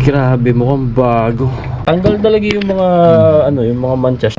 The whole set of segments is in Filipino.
Grabe, mukhang bago. Tanggal talaga yung mga yung mga manchas.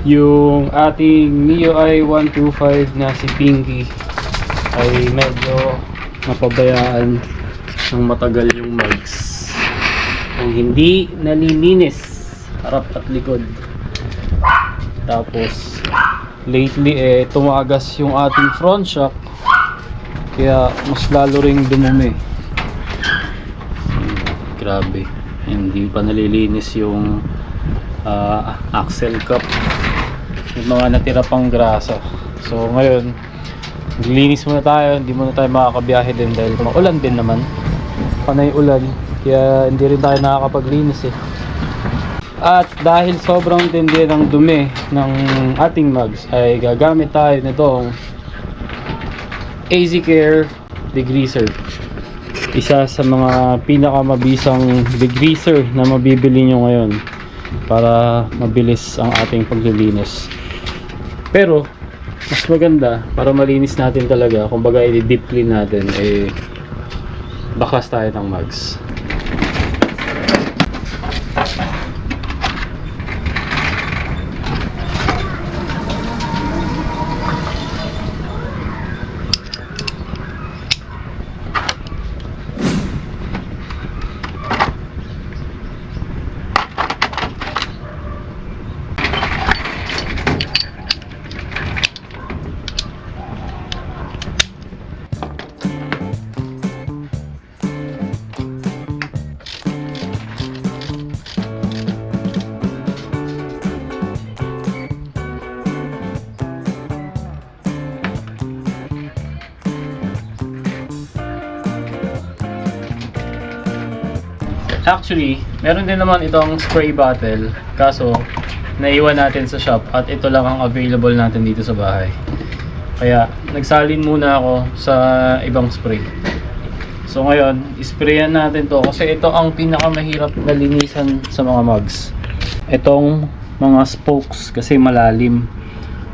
Yung ating MIUI 125 na si Pinky ay medyo napabayaan ng matagal yung mags. Ang hindi nalilinis harap at likod. Tapos lately tumagas yung ating front shock, kaya mas lalo ring dumumi. Grabe, hindi pa nalilinis yung axle cup, yung mga natira pang grasa. So ngayon maglinis muna tayo, hindi muna tayo makakabiyahe din dahil maulan din naman, panay ulan, kaya hindi rin tayo nakakapaglinis At dahil sobrang tindi ng dumi ng ating mags, ay gagamit tayo nitong AZ Care degreaser. Isa sa mga pinakamabisang degreaser na mabibili nyo ngayon para mabilis ang ating paglilinis. Pero mas maganda para malinis natin talaga, kumbaga i-deep clean natin, bakas tayo ng mags. Actually, meron din naman itong spray bottle, kaso naiwan natin sa shop at ito lang ang available natin dito sa bahay. Kaya nagsalin muna ako sa ibang spray. So ngayon, isprayan natin to kasi ito ang pinakamahirap na linisan sa mga mugs. Itong mga spokes kasi malalim.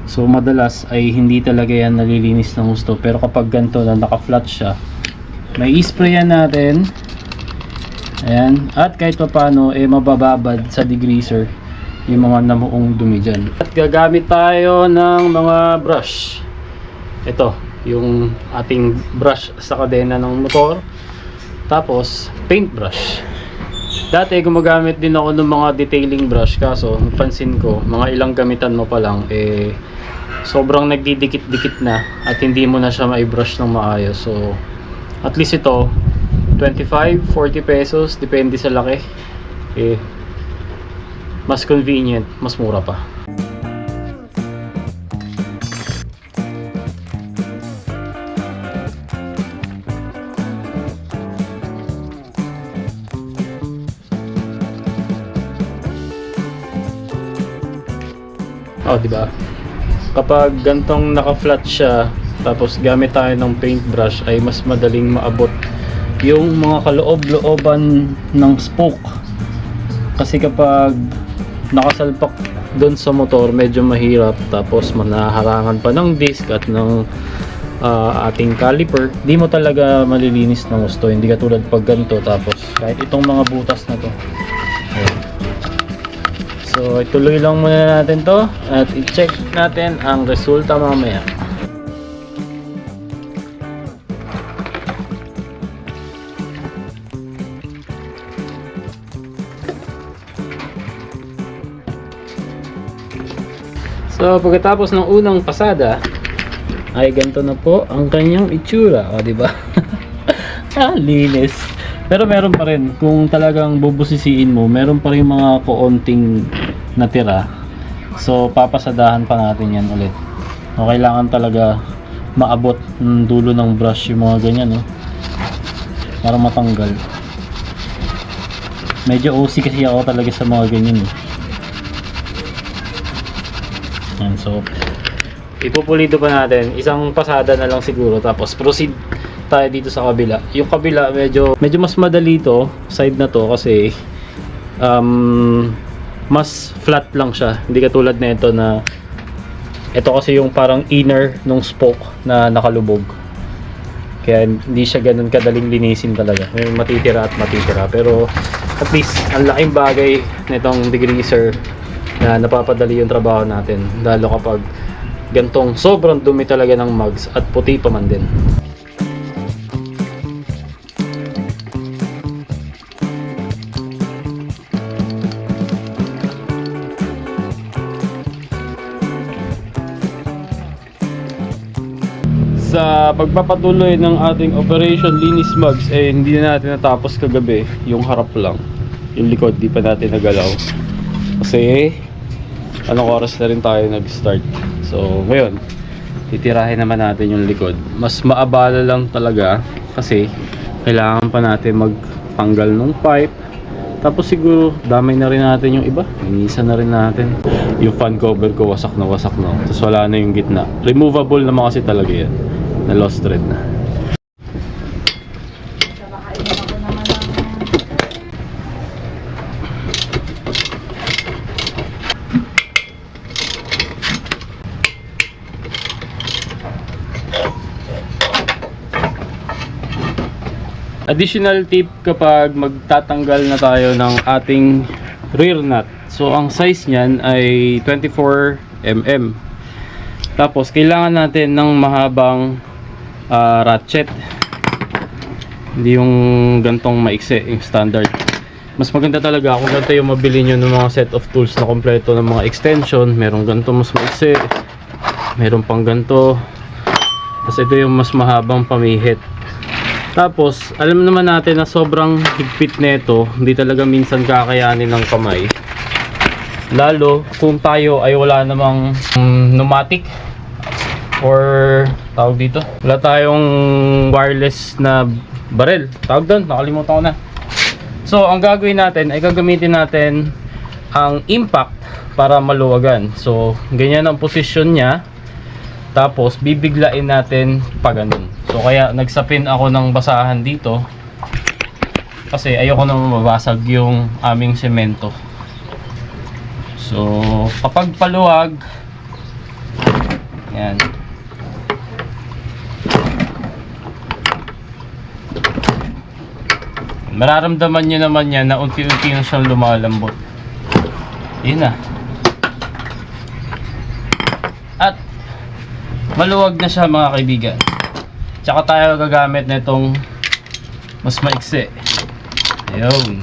So madalas ay hindi talaga yan nalilinis ng gusto. Pero kapag ganito na naka-flat siya, may isprayan natin. Ayan, at kahit pa paano mabababad sa degreaser yung mga namuong dumi dyan. At gagamit tayo ng mga brush. Ito, yung ating brush sa kadena ng motor. Tapos, paintbrush. Dati gumagamit din ako ng mga detailing brush, kaso napansin ko, mga ilang gamitan mo pa lang, sobrang nagdidikit-dikit na at hindi mo na siya mai-brush ng maayos. So, at least ito, 25, 40 pesos, depende sa laki. Mas convenient, mas mura pa. Oh, di ba? Kapag gantong naka-flat siya, tapos gamit tayo ng paintbrush, ay mas madaling maabot yung mga kaloob-looban ng spoke. Kasi kapag nakasalpak doon sa motor, medyo mahirap, tapos manaharangan pa ng disc at ng ating caliper, di mo talaga malilinis ng gusto. Hindi katulad pag ganito, tapos kahit itong mga butas na to. Ayan. So ituloy lang muna natin to at i-check natin ang resulta mamaya. So pagkatapos ng unang pasada ay ganito na po ang kanyang itsura, o di ba? Linis. Pero meron pa rin, kung talagang bubusisiin mo, meron pa rin mga koonting natira. So papasadahan pa natin yan ulit. O kailangan talaga maabot ng dulo ng brush yung mga ganyan, no? Para matanggal. Medyo OC kasi ako talaga sa mga ganyan, eh. Yan, so ipupulido pa natin. Isang pasada na lang siguro, tapos proceed tayo dito sa kabila. Yung kabila medyo mas madali to, side na to, kasi mas flat lang siya. Hindi katulad na ito na ito kasi yung parang inner nung spoke na nakalubog. Kaya hindi siya ganun kadaling linisin talaga. May matitira at matitira. Pero at least ang laking bagay nitong degreaser na napapadali yung trabaho natin. Lalo kapag gantong sobrang dumi talaga ng mugs at puti pa man din. Sa pagpapatuloy ng ating Operation Linis Mugs, hindi na natin natapos kagabi. Yung harap lang, yung likod di pa natin nagalaw kasi anong oras na rin tayo nag-start. So ngayon titirahin naman natin yung likod. Mas maabala lang talaga kasi kailangan pa natin magtanggal ng pipe, tapos siguro damay na rin natin yung iba, linisan na rin natin. Yung fan cover ko wasak na, tapos wala na yung gitna. Removable naman kasi talaga yan, na lost thread na. Additional tip kapag magtatanggal na tayo ng ating rear nut. So ang size niyan ay 24 mm. Tapos kailangan natin ng mahabang ratchet. Hindi yung gantong maikse, yung standard. Mas maganda talaga kung ganito yung mabili nyo ng mga set of tools na kompleto ng mga extension. Merong ganito mas maikse, meron pang ganito, tapos ito yung mas mahabang pamihit. Tapos alam naman natin na sobrang higpit nito, hindi talaga minsan kakayanin ng kamay, lalo kung tayo ay wala namang pneumatic or tawag dito, wala tayong wireless na barrel, tawag doon, nakalimutan ko na. So ang gagawin natin ay gagamitin natin ang impact para maluwagan. So ganyan ang posisyon niya, tapos bibiglain natin pa ganun. So kaya nagsapin ako ng basahan dito kasi ayoko na mabasag yung aming semento. So kapag paluwag, yan, mararamdaman nyo naman yan na unti-unti na siyang lumalambot. Yun na. At maluwag na siya mga kaibigan. Tsaka tayo gagamit na itong mas maiksi. Ayun.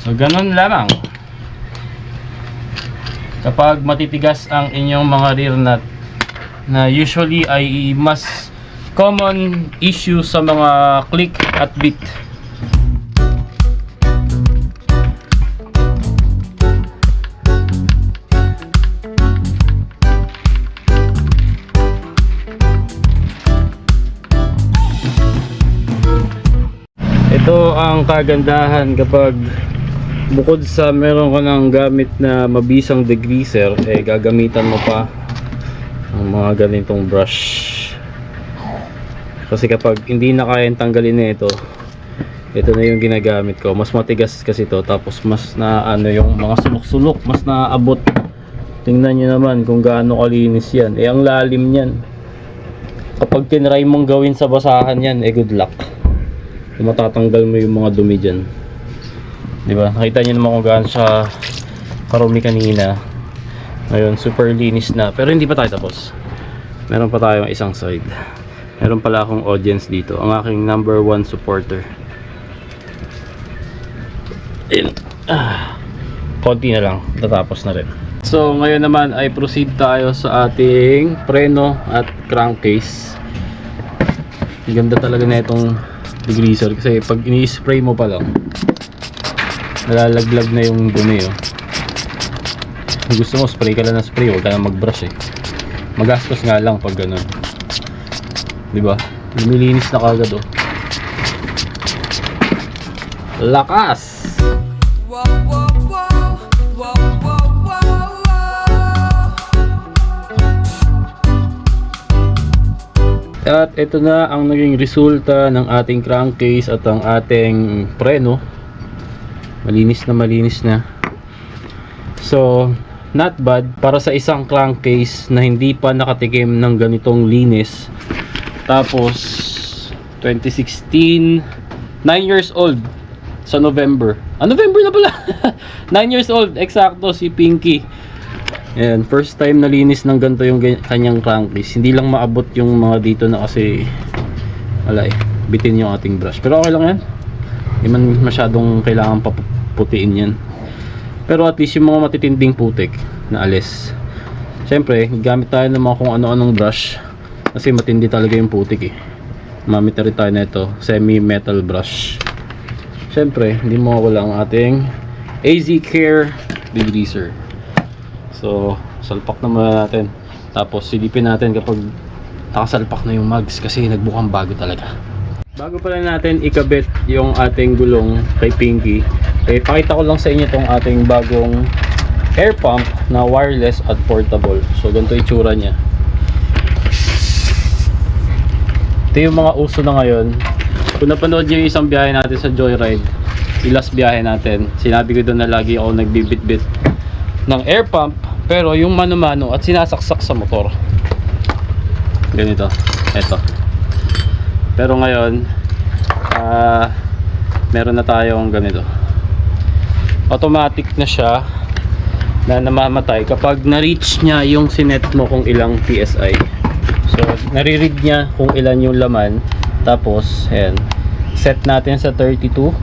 So ganun lamang. Kapag matitigas ang inyong mga rear nut, na usually ay mas common issue sa mga click at bit. Ito ang kagandahan kapag bukod sa meron ka ng gamit na mabisang degreaser, gagamitan mo pa ang mga ganitong brush. Kasi kapag hindi na kayang tanggalin na ito na yung ginagamit ko. Mas matigas kasi ito, tapos mas na ano yung mga sulok-sulok, mas naaabot. Tingnan nyo naman kung gaano kalinis yan. Ang lalim yan. Kapag tinry mong gawin sa basahan yan, good luck. Matatanggal mo yung mga dumi dyan. Diba? Nakita nyo naman kung gaano siya karumi kanina. Ngayon super linis na, pero hindi pa tayo tapos. Meron pa tayong isang side. Meron pala akong audience dito, ang aking number 1 supporter. Konti na lang, tatapos na rin. So ngayon naman ay proceed tayo sa ating preno at crankcase. Ganda talaga na itong degreaser kasi pag ini-spray mo pa lang, nalalaglag na yung dumi. Kung gusto mo spray ka lang na spray, huwag ka lang mag-brush Magastos nga lang pag ganun. Diba? Lumilinis na kagad oh. Lakas! At ito na ang naging resulta ng ating crankcase at ang ating preno. Malinis na. So, not bad para sa isang crankcase na hindi pa nakatikim ng ganitong linis. Tapos 2016, 9 years old sa November. November na pala. 9 years old, eksakto si Pinky. Ayan, first time nalinis ng ganito yung kanyang crankcase. Hindi lang maabot yung mga dito na kasi wala bitin yung ating brush. Pero okay lang yan. Hindi man masyadong kailangan paputiin yan. Pero at least yung mga matitinding putik na alis. Siyempre, gamit tayo ng mga kung ano-anong brush kasi matindi talaga yung putik eh. Mamit na rin tayo na ito, semi-metal brush. Siyempre, hindi mawawala ang ating AZ Care degreaser. So, salpak na muna natin. Tapos silipin natin kapag nakasalpak na yung mugs kasi nagbukang bago talaga. Bago pala natin ikabit yung ating gulong kay Pinky, pakita ko lang sa inyo itong ating bagong air pump na wireless at portable. So, ganito itsura niya. Ito yung mga uso na ngayon. Kung napanood nyo yung isang biyahe natin sa Joyride, yung last biyahe natin, sinabi ko doon na lagi ako nagbibit-bit ng air pump pero yung mano-mano at sinasaksak sa motor. Ganito, eto. Pero ngayon meron na tayong ganito, automatic na siya na namamatay kapag na-reach niya yung sinet mo kung ilang PSI. So nare-read niya kung ilan yung laman. Tapos ayan, set natin sa 32.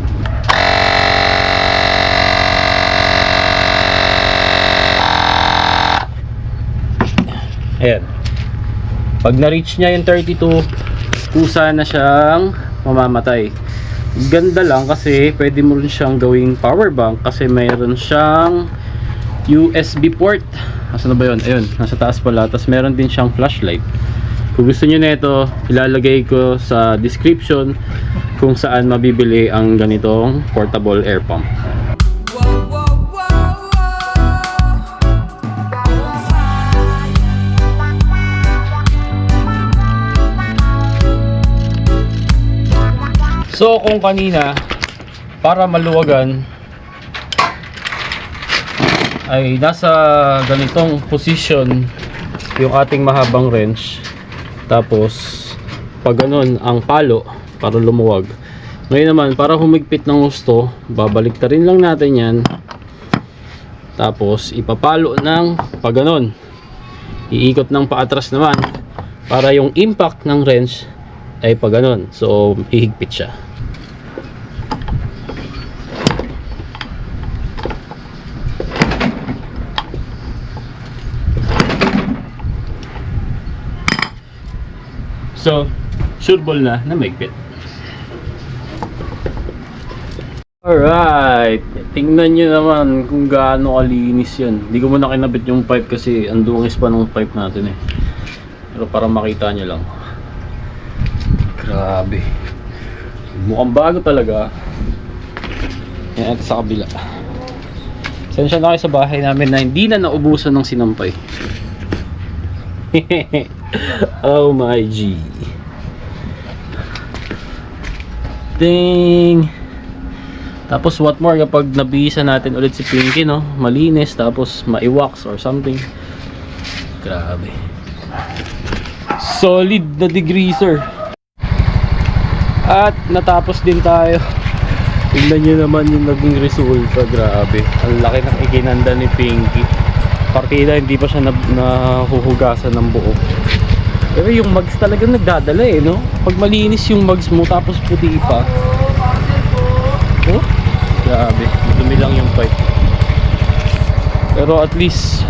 Ayan. Pag na-reach niya yung 32, kusa na siyang mamamatay. Ganda lang kasi pwede mo rin siyang gawing power bank kasi mayroon siyang USB port. Nasaan na ba yun? Ayun, nasa taas pala. Tapos meron din siyang flashlight. Kung gusto nyo na ito, ilalagay ko sa description kung saan mabibili ang ganitong portable air pump. So kung kanina para maluwagan ay nasa ganitong position yung ating mahabang wrench, tapos pag ganun ang palo para lumuwag. Ngayon naman para humigpit ng gusto, babalik ta rin lang natin yan, tapos ipapalo ng pag ganun, iikot ng paatras naman para yung impact ng wrench ay pag ganun, so hihigpit siya. So, sureball na maigpit. Alright, tingnan nyo naman kung gaano kalinis yan. Hindi ko muna kinabit yung pipe kasi ang dungis pa ng pipe natin eh. Pero para makita nyo lang. Grabe. Mukhang bago talaga. Yan, ito sa kabila. Sensya na kayo sa bahay namin na hindi na naubusan ng sinampay. Oh my G. Ding. Tapos what more kapag nabihisa natin ulit si Pinky, no? Malinis tapos ma-wax or something. Grabe. Solid na degreaser. At natapos din tayo. Tingnan nyo naman yung naging resulta. Grabe. Ang laki ng ikinanda ni Pinky. Partida hindi pa siya nahuhugasan ng buo. Pero yung mugs talagang nagdadala eh, no? Pag malinis yung mugs mo tapos puti pa. Oh, grabe. Madumi lang yung pipe. Pero at least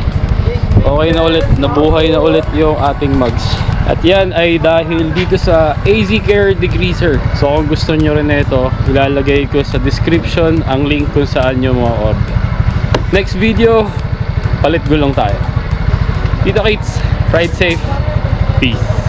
okay na ulit, nabuhay na ulit yung ating mugs. At yan ay dahil dito sa AZ Care degreaser. So kung gusto nyo rin na ito, ilalagay ko sa description ang link kung saan nyo ma-order. Next video, palit gulong tayo. Dito Kids. Ride safe. Peace.